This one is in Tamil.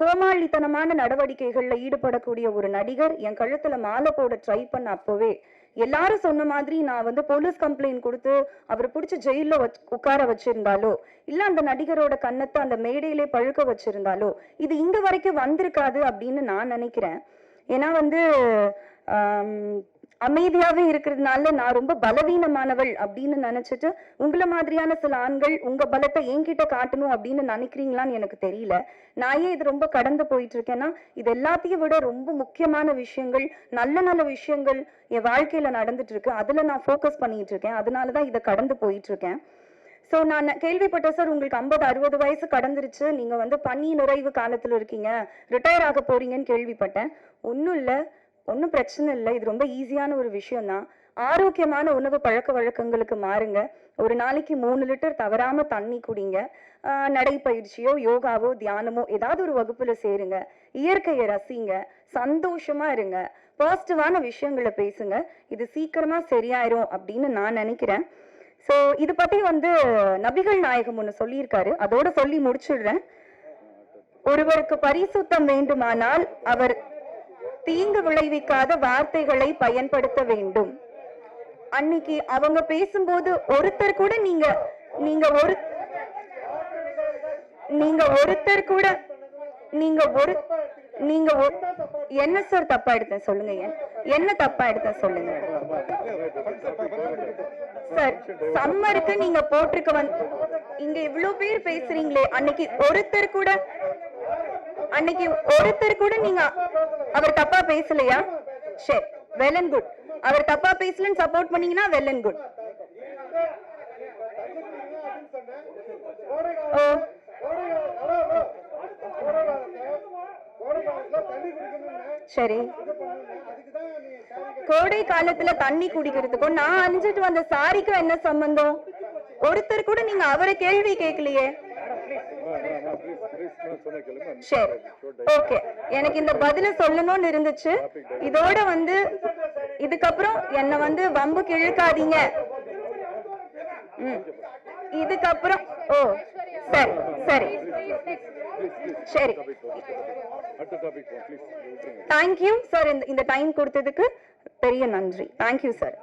கோமாளித்தனமான நடவடிக்கைகள்ல ஈடுபடக்கூடிய ஒரு நடிகர் என் கழுத்துல மாலை போட ட்ரை பண்ண அப்பவே எல்லாரும் சொன்ன மாதிரி நான் போலீஸ் கம்ப்ளைண்ட் கொடுத்து அவர் பிடிச்ச ஜெயில உட்கார வச்சிருந்தாலோ இல்ல அந்த நடிகரோட கன்னத்தை அந்த மேடையிலே பழுக்க வச்சிருந்தாலோ இது இங்க வரைக்கும் வந்திருக்காது அப்படின்னு நான் நினைக்கிறேன். ஏன்னா அமைதியாவே இருக்கிறதுனால நான் ரொம்ப பலவீனமானவள் அப்படின்னு நினைச்சிட்டு உங்களை மாதிரியான சில ஆண்கள் உங்க பலத்தை என்கிட்ட காட்டணும் அப்படின்னு நினைக்கிறீங்களான்னு எனக்கு தெரியல. நான் ஏன் இது ரொம்ப கடந்து போயிட்டு இருக்கேன்னா இது எல்லாத்தையும் விட ரொம்ப முக்கியமான விஷயங்கள், நல்ல நல்ல விஷயங்கள் என் வாழ்க்கையில நடந்துட்டு இருக்கு. அதுல நான் ஃபோக்கஸ் பண்ணிட்டு இருக்கேன். அதனாலதான் இதை கடந்து போயிட்டு இருக்கேன். சோ நான் கேள்விப்பட்டேன் சார், உங்களுக்கு 50-60 வயசு கடந்துருச்சு, நீங்க பணி நிறைவு காலத்துல இருக்கீங்க, ரிட்டையர் ஆக போறீங்கன்னு கேள்விப்பட்டேன். ஒன்னும் இல்ல, ஒன்னும் பிரச்சனை இல்லை. இது ரொம்ப ஈஸியான ஒரு விஷயம் தான். ஆரோக்கியமான உணவு பழக்க வழக்கங்களுக்கு மாறுங்க. ஒரு நாளைக்கு 3 லிட்டர் தவறாம தண்ணி குடிங்க. நடைப்பயிற்சியோ யோகாவோ தியானமோ ஏதாவது ஒரு வகுப்புல சேருங்க. இயற்கையை ரசிங்க. சந்தோஷமா இருங்க. பாசிட்டிவான விஷயங்களை பேசுங்க. இது சீக்கிரமா சரியாயிரும் அப்படின்னு நான் நினைக்கிறேன். சோ இது பத்தி நபிகள் நாயகம் ஒண்ணு சொல்லியிருக்காரு. அதோட சொல்லி முடிச்சிடுறேன். ஒருவருக்கு பரிசுத்தம் வேண்டுமானால் அவர் தீங்கு விளைவிக்காத வார்த்தைகளை பயன்படுத்த வேண்டும். அன்னைக்கு அவங்க பேசும்போது ஒருத்தர் கூட என்ன சார் தப்பா எடுத்தேன் சொல்லுங்க. என்ன தப்பா எடுத்தேன் சொல்லுங்க சார். சம்மருக்கு நீங்க போட்டிருக்க இங்க இவ்வளவு பேர் பேசுறீங்களே, அன்னைக்கு ஒருத்தர் கூட நீங்க அவர் தப்பா பேசலையா? சரி, வெல் அண்ட் குட். அவர் தப்பா பேசலன்னு சப்போர்ட் பண்ணீங்கன்னா வெல் அண்ட் குட். சரி, கோடை காலத்துல தண்ணி குடிக்கிறதுக்கும் நான் அணிஞ்சிட்டு வந்த சாரிக்கும் என்ன சம்பந்தம்? ஒருத்தர் கூட நீங்க அவரை கேள்வி கேட்கலையே. சரி, ஓகே, எனக்கு இந்த பதில சொல்லணும்னு இருந்துச்சு. இதோட இதுக்கப்புறம் என்ன வம்புக்கு இழுக்காதீங்க. இதுக்கப்புறம் சரி சரி சரி, தேங்க்யூ சார். இந்த டைம் கொடுத்ததுக்கு பெரிய நன்றி. Thank you sir.